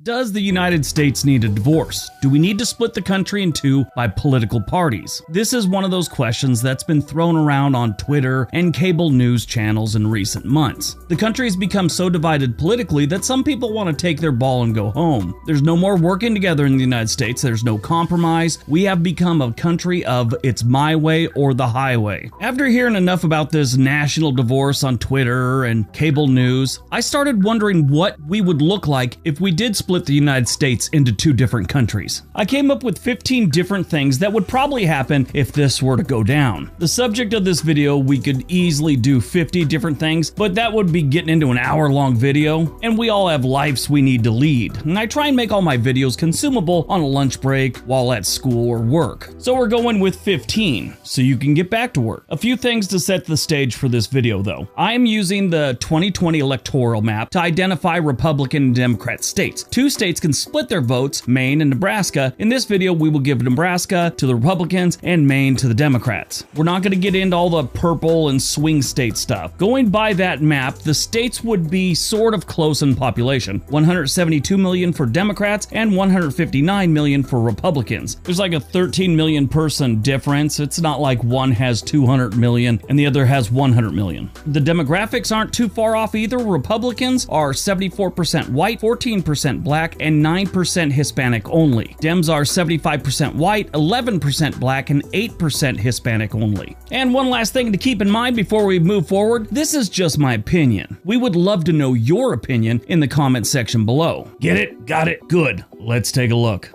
Does the United States need a divorce? Do we need to split the country in two by political parties? This is one of those questions that's been thrown around on Twitter and cable news channels in recent months. The country has become so divided politically that some people want to take their ball and go home. There's no more working together in the United States. There's no compromise. We have become a country of it's my way or the highway. After hearing enough about this national divorce on Twitter and cable news, I started wondering what we would look like if we did split the United States into two different countries. I came up with 15 different things that would probably happen if this were to go down. The subject of this video, we could easily do 50 different things, but that would be getting into an hour-long video, and we all have lives we need to lead. And I try and make all my videos consumable on a lunch break, while at school or work. So we're going with 15, so you can get back to work. A few things to set the stage for this video though. I am using the 2020 electoral map to identify Republican and Democrat states. Two states can split their votes, Maine and Nebraska. In this video, we will give Nebraska to the Republicans and Maine to the Democrats. We're not going to get into all the purple and swing state stuff. Going by that map, the states would be sort of close in population. 172 million for Democrats and 159 million for Republicans. There's like a 13 million person difference. It's not like one has 200 million and the other has 100 million. The demographics aren't too far off either. Republicans are 74% white, 14% black, and 9% Hispanic only. Dems are 75% white, 11% black, and 8% Hispanic only. And one last thing to keep in mind before we move forward, this is just my opinion. We would love to know your opinion in the comment section below. Get it? Got it? Good. Let's take a look.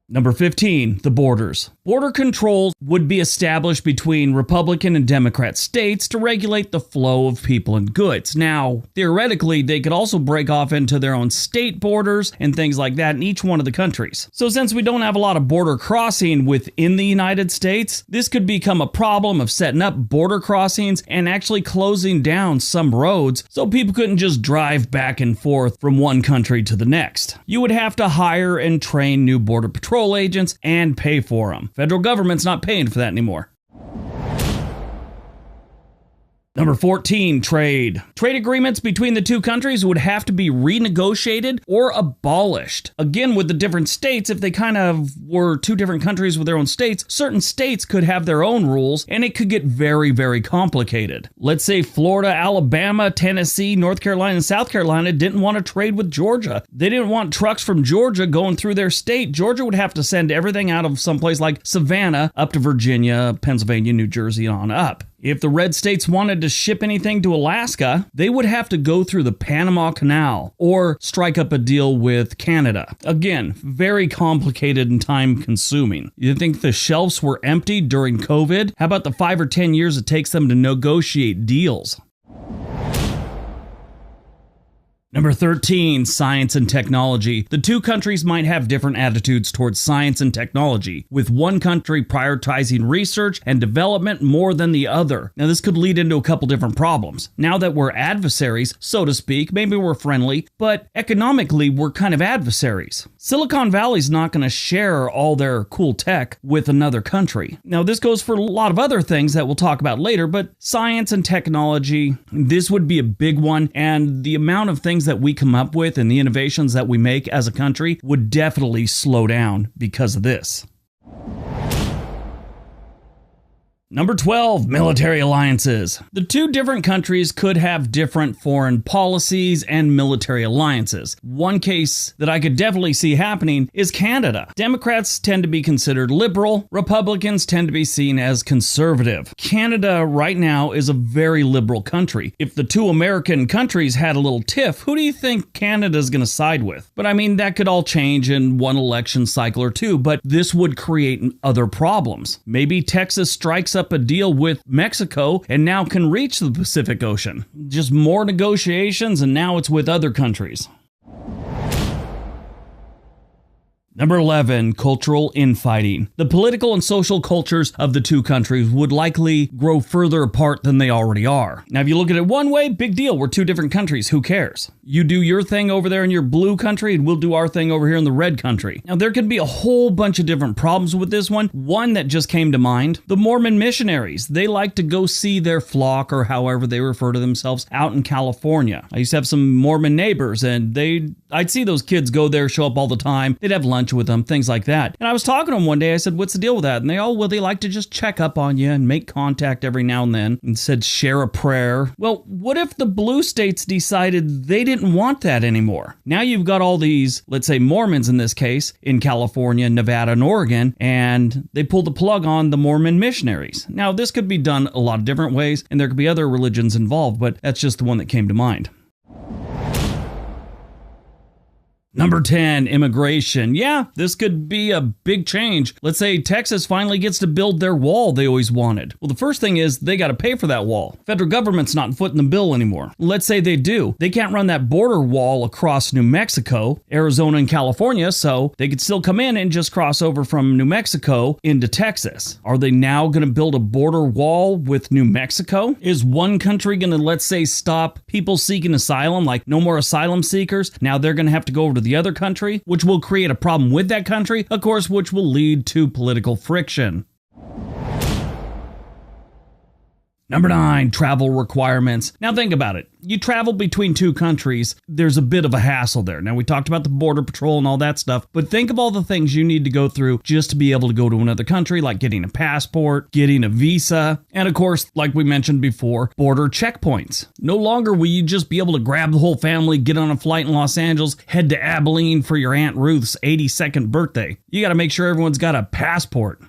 Number 15, the borders. Border controls would be established between Republican and Democrat states to regulate the flow of people and goods. Now, theoretically, they could also break off into their own state borders and things like that in each one of the countries. So since we don't have a lot of border crossing within the United States, this could become a problem of setting up border crossings and actually closing down some roads so people couldn't just drive back and forth from one country to the next. You would have to hire and train new border patrol agents and pay for them. Federal government's not paying for that anymore. Number 14, trade. Trade agreements between the two countries would have to be renegotiated or abolished. Again, with the different states, if they kind of were two different countries with their own states, certain states could have their own rules, and it could get very, very complicated. Let's say Florida, Alabama, Tennessee, North Carolina, and South Carolina didn't want to trade with Georgia. They didn't want trucks from Georgia going through their state. Georgia would have to send everything out of someplace like Savannah up to Virginia, Pennsylvania, New Jersey, and on up. If the red states wanted to ship anything to Alaska, they would have to go through the Panama Canal or strike up a deal with Canada. Again, very complicated and time consuming. You think the shelves were empty during COVID? How about the 5 or 10 years it takes them to negotiate deals? Number 13, science and technology. The two countries might have different attitudes towards science and technology, with one country prioritizing research and development more than the other. Now, this could lead into a couple different problems. Now that we're adversaries, so to speak, maybe we're friendly, but economically, we're kind of adversaries. Silicon Valley's not going to share all their cool tech with another country. Now, this goes for a lot of other things that we'll talk about later, but science and technology, this would be a big one, and the amount of things that we come up with and the innovations that we make as a country would definitely slow down because of this. Number 12, military alliances. The two different countries could have different foreign policies and military alliances. One case that I could definitely see happening is Canada. Democrats tend to be considered liberal. Republicans tend to be seen as conservative. Canada right now is a very liberal country. If the two American countries had a little tiff, who do you think Canada's going to side with? But I mean, that could all change in one election cycle or two, but this would create other problems. Maybe Texas strikes up a deal with Mexico and now can reach the Pacific Ocean. Just more negotiations, and now it's with other countries. Number 11, cultural infighting. The political and social cultures of the two countries would likely grow further apart than they already are. Now, if you look at it one way, big deal. We're two different countries. Who cares? You do your thing over there in your blue country, and we'll do our thing over here in the red country. Now, there could be a whole bunch of different problems with this one. One that just came to mind, the Mormon missionaries. They like to go see their flock, or however they refer to themselves, out in California. I used to have some Mormon neighbors, and I'd see those kids go there, show up all the time. They'd have lunch with them, things like that. And I was talking to them one day. I said, what's the deal with that? And they like to just check up on you and make contact every now and then, and said, share a prayer. Well, what if the blue states decided they didn't want that anymore? Now you've got all these, let's say Mormons in this case, in California, Nevada, and Oregon, and they pulled the plug on the Mormon missionaries. Now, this could be done a lot of different ways, and there could be other religions involved, but that's just the one that came to mind. Number 10, immigration. Yeah, this could be a big change. Let's say Texas finally gets to build their wall they always wanted. Well, the first thing is they got to pay for that wall. Federal government's not footing the bill anymore. Let's say they do. They can't run that border wall across New Mexico, Arizona, and California, so they could still come in and just cross over from New Mexico into Texas. Are they now going to build a border wall with New Mexico? Is one country going to, let's say, stop people seeking asylum, like no more asylum seekers? Now they're going to have to go over to the other country, which will create a problem with that country, of course, which will lead to political friction. Number 9, travel requirements. Now think about it. You travel between two countries, there's a bit of a hassle there. Now we talked about the border patrol and all that stuff, but think of all the things you need to go through just to be able to go to another country, like getting a passport, getting a visa, and of course, like we mentioned before, border checkpoints. No longer will you just be able to grab the whole family, get on a flight in Los Angeles, head to Abilene for your Aunt Ruth's 82nd birthday. You got to make sure everyone's got a passport.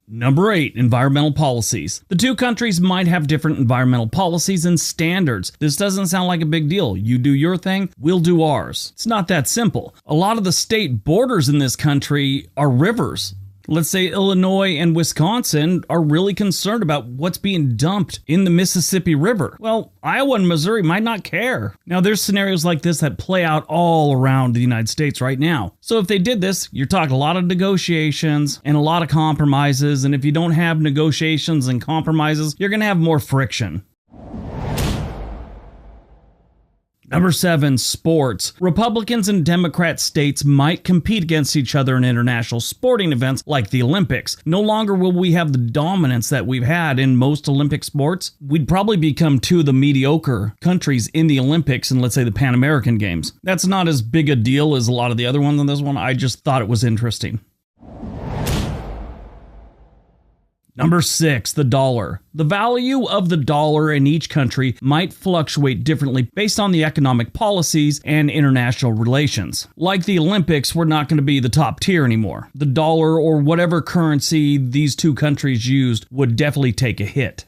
Number 8, environmental policies. The two countries might have different environmental policies and standards. This doesn't sound like a big deal. You do your thing, we'll do ours. It's not that simple. A lot of the state borders in this country are rivers. Let's say Illinois and Wisconsin are really concerned about what's being dumped in the Mississippi River. Well, Iowa and Missouri might not care. Now, there's scenarios like this that play out all around the United States right now. So if they did this, you're talking a lot of negotiations and a lot of compromises. And if you don't have negotiations and compromises, you're going to have more friction. Number 7, sports. Republicans and Democrat states might compete against each other in international sporting events like the Olympics. No longer will we have the dominance that we've had in most Olympic sports. We'd probably become two of the mediocre countries in the Olympics and, let's say, the Pan American Games. That's not as big a deal as a lot of the other ones on this one. I just thought it was interesting. Number 6, the dollar. The value of the dollar in each country might fluctuate differently based on the economic policies and international relations. Like the Olympics, we're not going to be the top tier anymore. The dollar or whatever currency these two countries used would definitely take a hit.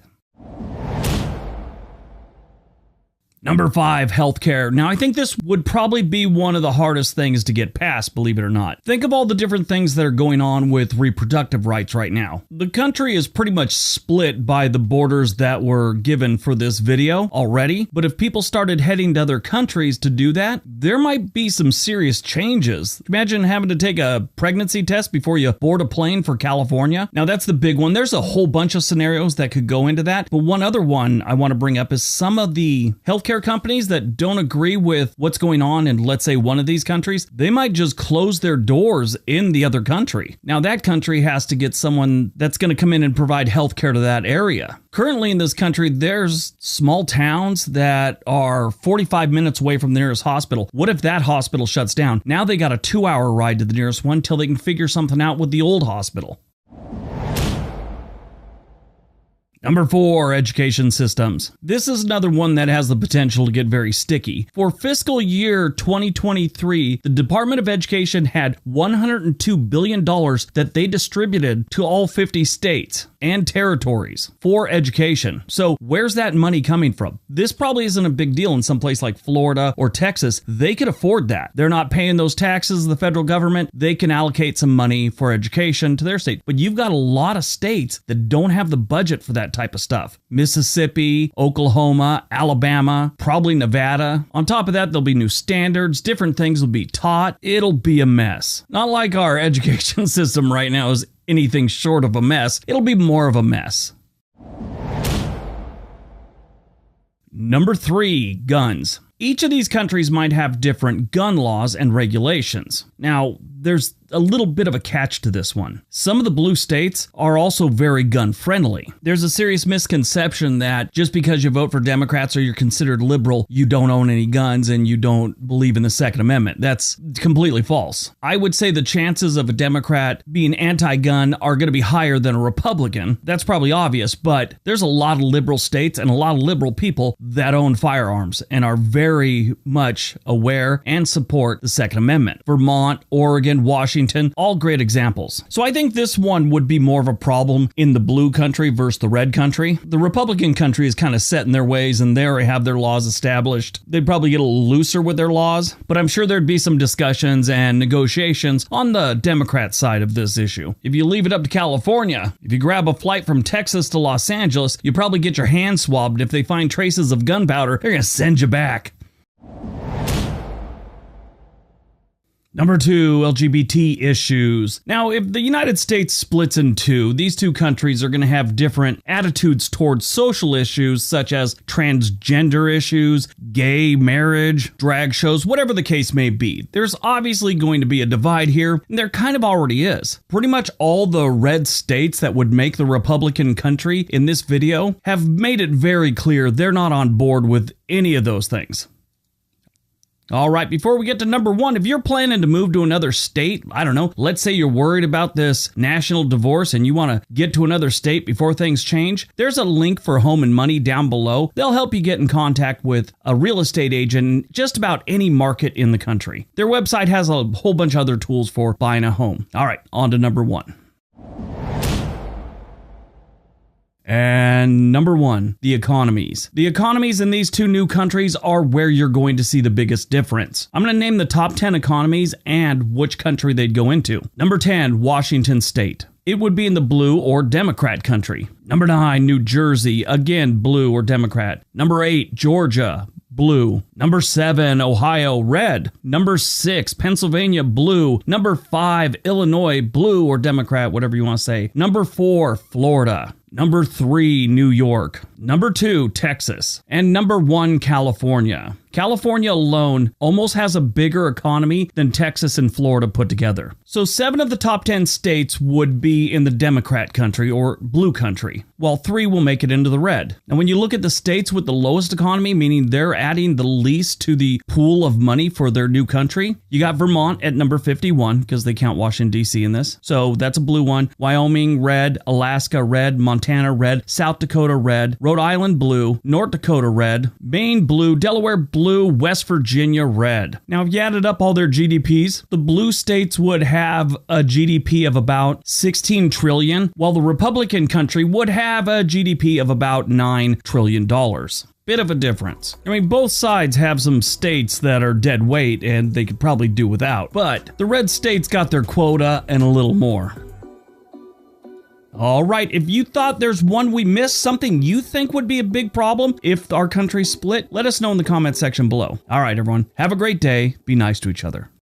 Number 5, healthcare. Now, I think this would probably be one of the hardest things to get past, believe it or not. Think of all the different things that are going on with reproductive rights right now. The country is pretty much split by the borders that were given for this video already, but if people started heading to other countries to do that, there might be some serious changes. Imagine having to take a pregnancy test before you board a plane for California. Now, that's the big one. There's a whole bunch of scenarios that could go into that, but one other one I want to bring up is some of the healthcare companies that don't agree with what's going on in, let's say, one of these countries, they might just close their doors in the other country. Now, that country has to get someone that's going to come in and provide healthcare to that area. Currently in this country, there's small towns that are 45 minutes away from the nearest hospital. What if that hospital shuts down? Now they got a 2-hour ride to the nearest one till they can figure something out with the old hospital. Number 4, education systems. This is another one that has the potential to get very sticky. For fiscal year 2023, the Department of Education had $102 billion that they distributed to all 50 states and territories for education. So where's that money coming from? This probably isn't a big deal in some place like Florida or Texas. They could afford that. They're not paying those taxes, the federal government. They can allocate some money for education to their state. But you've got a lot of states that don't have the budget for that type of stuff. Mississippi, Oklahoma, Alabama, probably Nevada. On top of that, there'll be new standards, different things will be taught. It'll be a mess. Not like our education system right now is anything short of a mess. It'll be more of a mess. Number 3, guns. Each of these countries might have different gun laws and regulations. Now, there's a little bit of a catch to this one. Some of the blue states are also very gun friendly. There's a serious misconception that just because you vote for Democrats or you're considered liberal, you don't own any guns and you don't believe in the Second Amendment. That's completely false. I would say the chances of a Democrat being anti-gun are going to be higher than a Republican. That's probably obvious, but there's a lot of liberal states and a lot of liberal people that own firearms and are very much aware and support the Second Amendment. Vermont, Oregon, Washington, all great examples. So I think this one would be more of a problem in the blue country versus the red country. The Republican country is kind of set in their ways and they already have their laws established. They'd probably get a little looser with their laws, but I'm sure there'd be some discussions and negotiations on the Democrat side of this issue. If you leave it up to California, if you grab a flight from Texas to Los Angeles, you probably get your hands swabbed. If they find traces of gunpowder, they're going to send you back. Number 2, LGBT issues. Now, if the United States splits in two, these two countries are going to have different attitudes towards social issues such as transgender issues, gay marriage, drag shows, whatever the case may be. There's obviously going to be a divide here, and there kind of already is. Pretty much all the red states that would make the Republican country in this video have made it very clear they're not on board with any of those things. All right, before we get to number 1, if you're planning to move to another state, I don't know, let's say you're worried about this national divorce and you want to get to another state before things change, there's a link for Home and Money down below. They'll help you get in contact with a real estate agent in just about any market in the country. Their website has a whole bunch of other tools for buying a home. All right, on to number 1. And number 1, the economies. The economies in these two new countries are where you're going to see the biggest difference. I'm going to name the top 10 economies and which country they'd go into. Number 10, Washington State. It would be in the blue or Democrat country. Number 9, New Jersey, again blue or Democrat. Number 8, Georgia, blue. Number 7, Ohio, red. Number 6, Pennsylvania, blue. Number 5, Illinois, blue or Democrat, whatever you want to say. Number 4, Florida. Number 3, New York. Number 2, Texas. And number 1, California. California alone almost has a bigger economy than Texas and Florida put together. So 7 of the top 10 states would be in the Democrat country or blue country, while 3 will make it into the red. And when you look at the states with the lowest economy, meaning they're adding the least to the pool of money for their new country, you got Vermont at number 51 because they count Washington, D.C. in this. So that's a blue one. Wyoming, red. Alaska, red. Montana, red. South Dakota, red. Rhode Island, blue. North Dakota, red. Maine, blue. Delaware, blue. West Virginia, red. Now, if you added up all their GDPs, the blue states would have a GDP of about 16 trillion, while the Republican country would have a GDP of about $9 trillion. Bit of a difference. I mean, both sides have some states that are dead weight and they could probably do without, but the red states got their quota and a little more. All right, if you thought there's one we missed, something you think would be a big problem if our country split, let us know in the comment section below. All right, everyone, have a great day. Be nice to each other.